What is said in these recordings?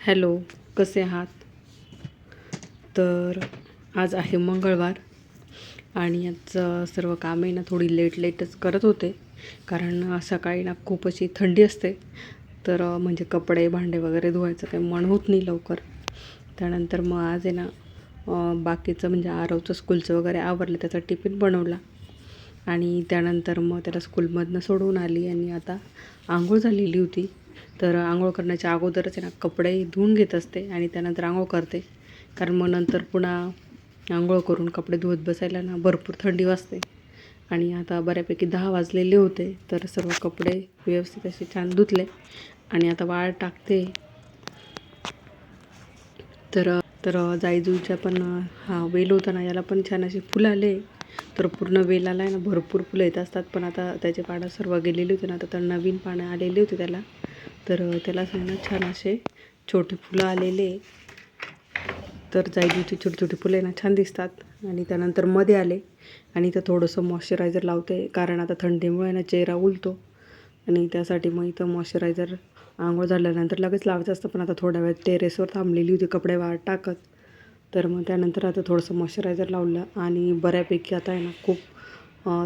Hello, कसे आहात? तर आज आहे मंगळवार आणि आजचं सर्व कामे ना थोडी लेटच करत होते, कारण सकाळी ना खूप अशी थंडी असते. तर म्हणजे कपडे भांडे वगैरे धुवायचं काही मन होत नाही लवकर. त्यानंतर मग आज आहे ना बाकीचं म्हणजे आरवचं स्कूलचं वगैरे आवरलं, त्याचा टिफिन बनवला आणि त्यानंतर मग त्याला स्कूलमधनं सोडून आली आणि आता आंघोळ झालेली होती. तर आंघोळ करण्याच्या अगोदरच आहे ना कपडे धुवून घेत असते आणि त्यानंतर आंघोळ करते, कारण मग नंतर पुन्हा आंघोळ करून कपडे धुवत बसायला ना भरपूर थंडी वाजते. आणि आता बऱ्यापैकी 10 वाजलेले होते, तर सर्व कपडे व्यवस्थित असे छान धुतले आणि आता वाळत टाकते. तर तर जाईजुईच्या पण हा वेल होता ना, याला पण छान असे फुलं आले. तर पूर्ण वेलाला आहे ना भरपूर फुलं येत असतात, पण आता त्याचे पानं सर्व गेलेली होती ना, आता तर नवीन पानं आलेली होती त्याला. तर त्याला ना छान असे छोटे फुलं आलेले. तर जाईजुईची छोटी छोटी फुलं ना छान दिसतात. आणि त्यानंतर मध्ये आले आणि इथं थोडंसं मॉइश्चरायझर लावते, कारण आता थंडीमुळे ना चेहरा उलतो आणि त्यासाठी मग इथं मॉइश्चरायझर आंघोळ झाल्यानंतर लगेच लावायचं असतं. पण आता थोड्या वेळ टेरेसवर थांबलेली होती कपडे वाळत टाकत, तर मग त्यानंतर आता थोडंसं मॉइश्चरायझर लावलं आणि बऱ्यापैकी आता आहे ना खूप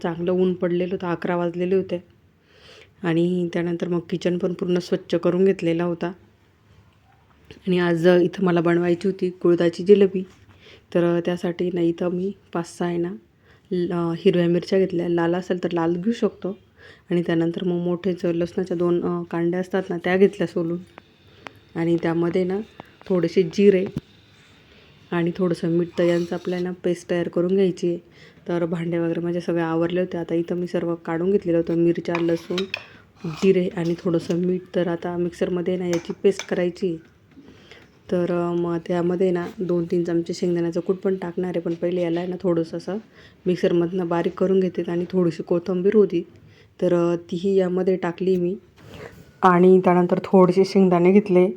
चांगलं ऊन पडलेलं होतं. 11 वाजलेले होते आणि त्यानंतर मग किचन पण पूर्ण स्वच्छ करून घेतलेला होता. आणि आज इथं मला बनवायची होती कुळथाची जिलेबी. तर त्यासाठी ना इथं मी 5-6 आहे ना हिरव्या मिरच्या घेतल्या. लाल असेल तर लाल घेऊ शकतो. आणि त्यानंतर मग मोठेच लसणाच्या 2 कांड्या असतात ना, त्या घेतल्या सोलून. आणि त्यामध्ये ना थोडेसे जिरे आणि थोडंसं मीठ, तर यांचं आपल्याला पेस्ट तयार करून घ्यायची आहे. तर भांडे वगैरे माझे सगळे आवरले होते. आता इथं मी सर्व काढून घेतलेलं होतं, मिरच्या, लसूण, जिरे आणि थोडंसं मीठ. तर आता मिक्सरमध्ये ना याची पेस्ट करायची. तर मग त्यामध्ये ना 2-3 चमचे शेंगदाण्याचं कूट पण टाकणार आहे. पण पहिले याला ना थोडंसं असं मिक्सरमधनं बारीक करून घेते. आणि थोडीशी कोथिंबीर होती, तर तीही यामध्ये टाकली मी. आणि त्यानंतर थोडेसे शेंगदाणे घेतले,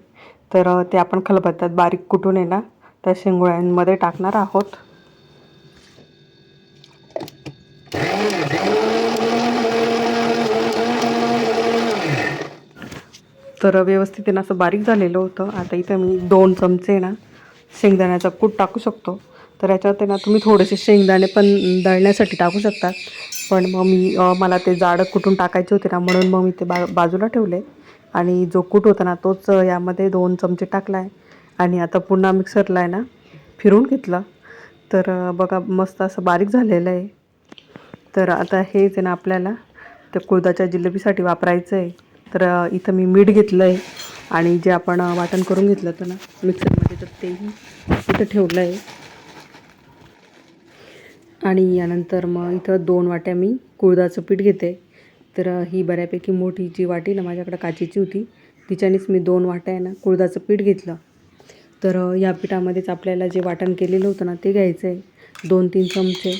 तर ते आपण खलबत्त्यात बारीक कुटून आहे ना त्या शेंगोळ्यांमध्ये टाकणार आहोत. तर व्यवस्थित आहे ना असं बारीक झालेलं होतं. आता इथं मी 2 चमचे ना शेंगदाण्याचा कूट टाकू शकतो. तर याच्यात आहे ना तुम्ही थोडेसे शेंगदाणे पण दळण्यासाठी टाकू शकतात. पण मग मी मला ते जाडं कुटून टाकायचे होते ना, म्हणून मग मी ते बाजूला ठेवले. आणि जो कूट होता ना तोच यामध्ये 2 चमचे टाकला आहे. आणि आता पुन्हा मिक्सरला आहे ना फिरून घेतलं. तर बघा मस्त असं बारीक झालेलं आहे. तर आता हेच आहे ना आपल्याला त्या कुळथाच्या जिलेबीसाठी वापरायचं आहे. तर इथं मी मीठ घेतलं आहे आणि जे आपण वाटण करून घेतलं होतं ना मिक्सरमध्ये, तर तेही इथं ठेवलं आहे. आणि यानंतर मग इथं 2 वाट्या मी कुळथाचं पीठ घेते. तर ही बऱ्यापैकी मोठी जी वाटी ना माझ्याकडे काचेची होती, तिच्यानेच मी 2 वाट्या आहे ना कुळथाचं पीठ घेतलं. तर या पिठामध्येच आपल्याला जे वाटण केलेलं होतं ना ते घ्यायचं आहे, 2-3 चमचे.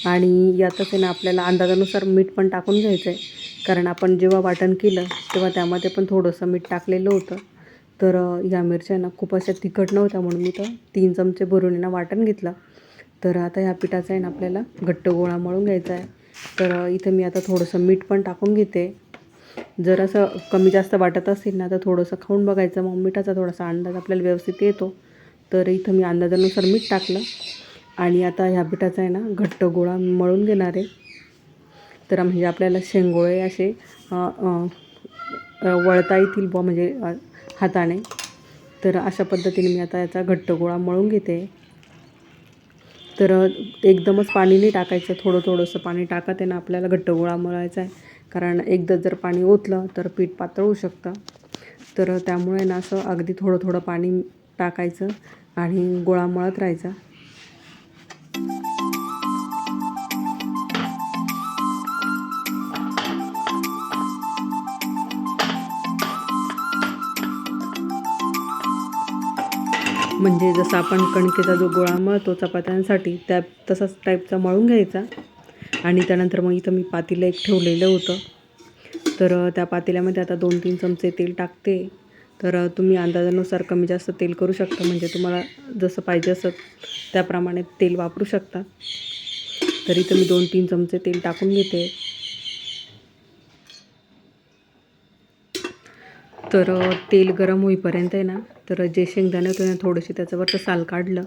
आणि यातच आहे ना आपल्याला अंदाजानुसार मीठ पण टाकून घ्यायचं आहे, कारण आपण जेव्हा वाटण केलं तेव्हा त्यामध्ये पण थोडंसं मीठ टाकलेलं होतं. तर या मिरच्या ना खूप अशा तिखट नव्हत्या, म्हणून मी तर 3 चमचे भरून ना वाटण घेतलं. तर आता ह्या पिठाचा आहे ना आपल्याला घट्ट गोळा मळून घ्यायचा आहे. तर इथं मी आता थोडंसं मीठ पण टाकून घेते. जर असं कमी जास्त वाटत असेल ना तर थोडंसं खाऊन बघायचं, मग मिठाचा थोडासा अंदाज आपल्याला व्यवस्थित येतो. तर इथं मी अंदाजानुसार मीठ टाकलं आणि आता ह्या पिठाचा आहे ना घट्ट गोळा मळून घेणार आहे. तर म्हणजे आपल्याला शेंगोळे असे वळता येतील बुवा, म्हणजे हाताने. तर अशा पद्धतीने मी आता याचा घट्ट गोळा मळून घेते. तर एकदमच पाणी नाही टाकायचं, थोडंसं पाणी टाकत आहे ना आपल्याला घट्ट गोळा मळायचा आहे, कारण एकदा जर पाणी ओतलं तर पीठ पातळ होऊ शकतं. तर त्यामुळे ना असं अगदी थोडं पाणी टाकायचं आणि गोळा मळत राहायचा. म्हणजे जसं आपण कणकेचा जो गोळा मळतो चपात्यांसाठी, त्या तसाच टाईपचा मळून घ्यायचा. आणि त्यानंतर मग इथं मी पातेलं एक ठेवलेलं होतं. तर त्या पातेल्यामध्ये आता 2-3 चमचे तेल टाकते. तर तुम्ही अंदाजानुसार कमी जास्त तेल करू शकता, म्हणजे तुम्हाला जसं पाहिजे असं त्याप्रमाणे तेल वापरू शकता. तर इथं मी 2-3 चमचे तेल टाकून घेते. तर तेल गरम होईपर्यंत आहे ना, तर जे शेंगदाणे होते ना थोडेसे त्याच्यावरचं साल काढलं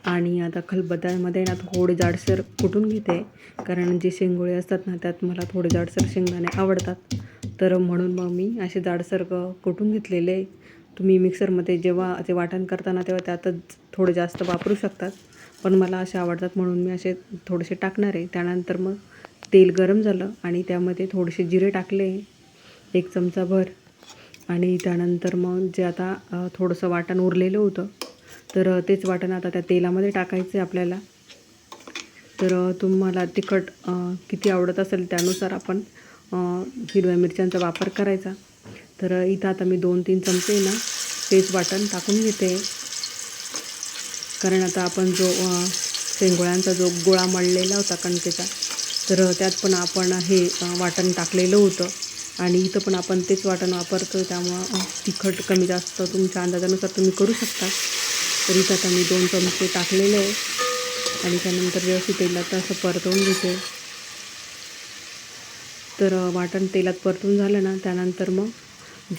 आणि आता खलबत्त्यामध्ये ना थोडे जाडसर कुटून घेते, कारण जे शेंगोळे असतात ना त्यात मला थोडे जाडसर शेंगदाणे आवडतात. तर म्हणून मग मी असे जाडसर कुटून घेतलेले. तुम्ही मिक्सरमध्ये जेव्हा ते वाटण करताना तेव्हा त्यातच थोडे जास्त वापरू शकतात, पण मला असे आवडतात म्हणून मी असे थोडेसे टाकणार आहे. त्यानंतर मग तेल गरम झालं आणि त्यामध्ये थोडेसे जिरे टाकले, 1 चमचाभर. आणि त्यानंतर मग जे आता थोडंसं वाटण उरलेलं होतं, तर तेच वाटण आता त्या तेलामध्ये टाकायचं आहे आपल्याला. तर तुम्हाला तिखट किती आवडत असेल त्यानुसार आपण हिरव्या मिरच्यांचा वापर करायचा. तर इथं आता मी 2-3 चमचे ना तेच वाटण टाकून घेते, कारण आता आपण जो शेंगोळ्यांचा जो गोळा मळलेला होता कणकेचा, तर त्यात पण आपण हे वाटण टाकलेलं होतं आणि इथं पण आपण तेच वाटण वापरतो, त्यामुळं तिखट कमी जास्त तुमच्या अंदाजानुसार तुम्ही करू शकता. तर इथं आता मी 2 चमचे टाकलेले आहे आणि त्यानंतर व्यवस्थित तेलात असं परतवून घेते. तर वाटण तेलात परतून झालं ना, त्यानंतर मग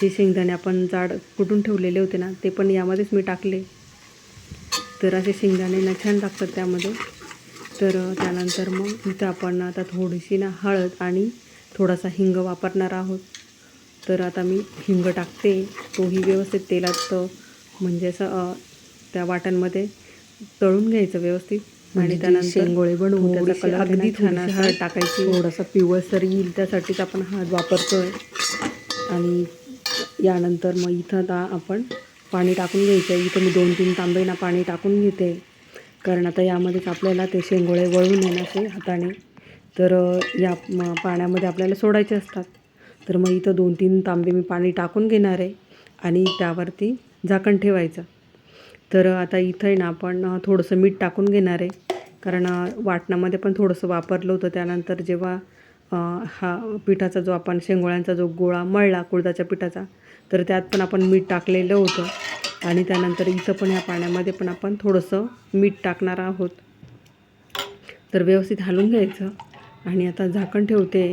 जे शेंगदाणे आपण जाड कुटून ठेवलेले होते ना ते पण यामध्येच मी टाकले. तर असे शेंगदाणे ना छान लागतात त्यामध्ये. तर त्यानंतर मग इथं आपण आता थोडीशी ना हळद आणि थोडासा हिंग वापरणार आहोत. तर आता मी हिंग टाकते, तोही व्यवस्थित तेलात म्हणजे असं त्या वाटणमध्ये तळून घ्यायचं व्यवस्थित आणि त्यानंतर शेंगोळे बनवून त्याचा कलर अगदी छान हळद टाकायची, थोडासा पिवळसर येईल त्यासाठीच आपण हळद वापरतोय. आणि यानंतर मग इथं आता आपण पाणी टाकून घ्यायचं आहे. इथं मी 2-3 तांबे ना पाणी टाकून घेते, कारण आता यामध्येच आपल्याला ते शेंगोळे वळून येण्याचे हाताने, तर या पाण्यामध्ये आपल्याला सोडायचे असतात. तर मग इथं 2-3 तांबे मी पाणी टाकून घेणार आहे आणि त्यावरती झाकण ठेवायचं. तर आता इथं आहे ना आपण थोडंसं मीठ टाकून घेणार आहे, कारण वाटणामध्ये पण थोडंसं वापरलं होतं. त्यानंतर जेव्हा हा पिठाचा जो आपण शेंगोळ्यांचा जो गोळा मळला कुळथाच्या पिठाचा, तर त्यात पण आपण मीठ टाकलेलं होतं आणि त्यानंतर इथं पण ह्या पाण्यामध्ये पण आपण थोडंसं मीठ टाकणार आहोत. तर व्यवस्थित हलवून घ्यायचं आणि आता झाकण ठेवते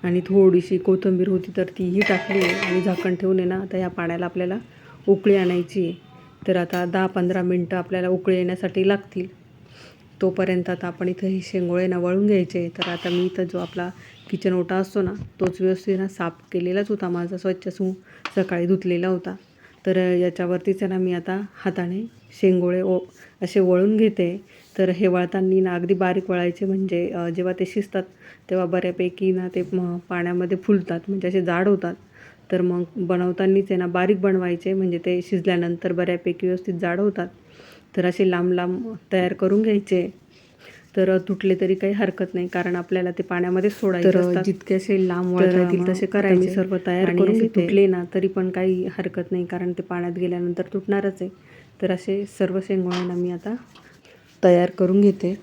आणि थोडीशी कोथिंबीर होती तर तीही टाकली आणि झाकण ठेवून आहे ना आता या पाण्याला आपल्याला उकळी आणायची आहे. तर आता 10-15 मिनटं आपल्याला उकळी येण्यासाठी लागतील. तोपर्यंत आता आपण इथं ही शेंगोळे ना वळून घ्यायचे. तर आता मी इथं जो आपला किचन ओटा असतो ना तोच व्यवस्थित ना साफ केलेलाच होता माझा, स्वच्छ सकाळी धुतलेला होता. तर याच्यावरतीच ना मी आता हाताने शेंगोळे असे वळून घेते. तर हे वळताना ना अगदी बारीक वळायचे, म्हणजे जेव्हा ते शिजतात तेव्हा बऱ्यापैकी ना ते पाण्यामध्ये फुलतात, म्हणजे असे जाड होतात. तर मग बनवतानाच आहे ना बारीक बनवायचे, म्हणजे ते शिजल्यानंतर बऱ्यापैकी व्यवस्थित जाड होतात. तर असे लांब लांब तयार करून घ्यायचे. तर तुटले तरी काही हरकत नाही, कारण आपल्याला ते पाण्यामध्ये सोडायचे असतात. जितके असे लांब वळता येतील तसे करायचे. मी सर्व तयार करून तुटले ना तरी पण काही हरकत नाही, कारण ते पाण्यात गेल्यानंतर तुटणारच आहे. तर असे सर्व शेंगोळ्यांना मी आता तयार करून घेते.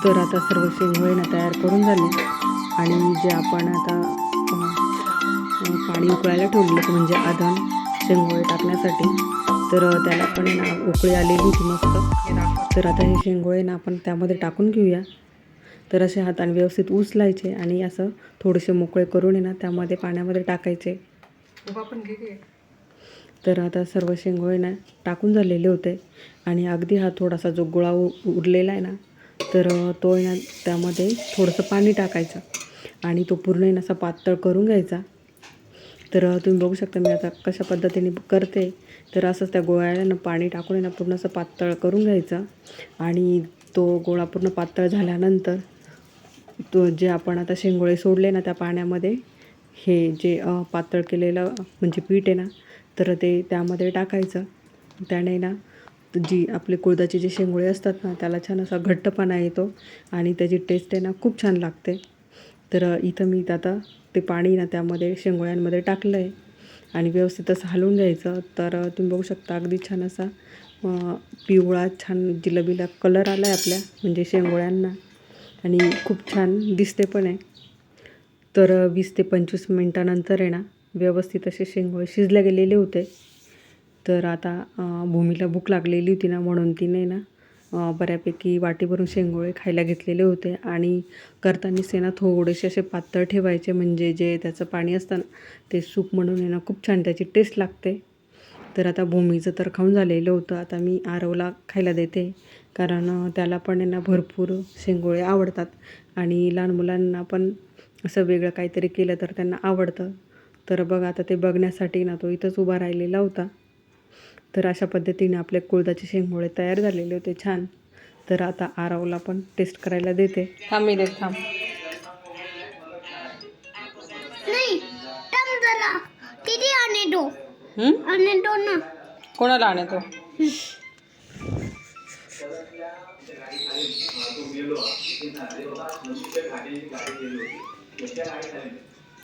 तर आता सर्व शेंगोळे ना तयार करून झाले आणि जे आपण आता पाणी उकळायला ठेवलं होतं, म्हणजे आधण शेंगोळे टाकण्यासाठी, तर त्याला पण ना उकळी आलेली होती मस्त. तर आता हे शेंगोळे ना आपण त्यामध्ये टाकून घेऊया. तर असे हाताने व्यवस्थित उचलायचे आणि असं थोडेसे मोकळे करून ना त्यामध्ये पाण्यामध्ये टाकायचे. तर आता सर्व शेंगोळे ना टाकून झालेले होते आणि अगदी हा थोडासा जो गोळा उरलेला आहे ना, तर तो ना त्यामध्ये थोडंसं पाणी टाकायचं आणि तो पूर्ण असा पातळ करून घ्यायचा. तर तुम्ही बघू शकता मी आता कशा पद्धतीने करते. तर असंच त्या गोळ्याला पाणी टाकून ना पूर्ण असं पातळ करून घ्यायचं आणि तो गोळा पूर्ण पातळ झाल्यानंतर तो जे आपण आता शेंगोळे सोडले ना त्या पाण्यामध्ये, हे जे पातळ केलेलं म्हणजे पीठ आहे ना तर ते त्यामध्ये टाकायचं. त्याने ना जी आपले कुळथाचे जे शेंगोळे असतात ना त्याला छान असा घट्टपणा येतो आणि त्याची टेस्ट आहे ना खूप छान लागते. तर इथं मी आता ते पाणी ना त्यामध्ये शेंगोळ्यांमध्ये टाकलं आहे आणि व्यवस्थित असं हलवून घ्यायचं. तर तुम्ही बघू शकता अगदी छान असा पिवळा छान जिलेबीला कलर आला आहे आपल्या म्हणजे शेंगोळ्यांना आणि खूप छान दिसते पण आहे. तर 20 ते 25 मिनटानंतर आहे ना व्यवस्थित असे शेंगोळे शिजले गेलेले होते. तर आता भूमीला भूक लागलेली होती ना म्हणून तिने ना बऱ्यापैकी वाटीभरून शेंगोळे खायला घेतलेले होते आणि करतानाच आहे ना थोडेसे असे पातळ ठेवायचे म्हणजे जे त्याचं पाणी असतं ना ते सूप म्हणून आहे ना खूप छान त्याची टेस्ट लागते. तर आता भूमीचं तर खाऊन झालेलं होतं. आता मी आरवला खायला देते कारण त्याला पण आहे ना भरपूर शेंगोळे आवडतात आणि लहान मुलांना पण असं वेगळं काहीतरी केलं तर त्यांना आवडतं. तर बघा आता ते बघण्यासाठी ना तो इथंच उभा राहिलेला होता. तर अशा पद्धतीने आपले कुळथाचे शेंगोळे तयार झालेले होते छान. तर आता आरवला पण टेस्ट करायला देते. थांब मी देते थांब. कोणाला आणतो?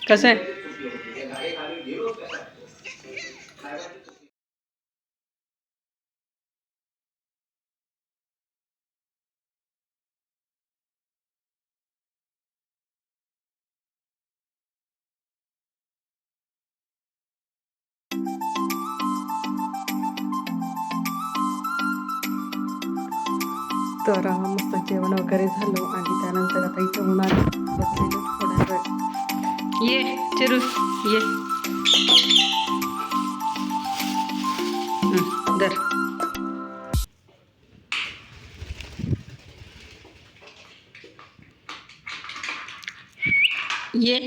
कसं आहे? तर मस्त जेवण वगैरे झालं आणि त्यानंतर आता इथे उन्हात बसलेलो थोड्या वेळ. ये चिरू ये दर ये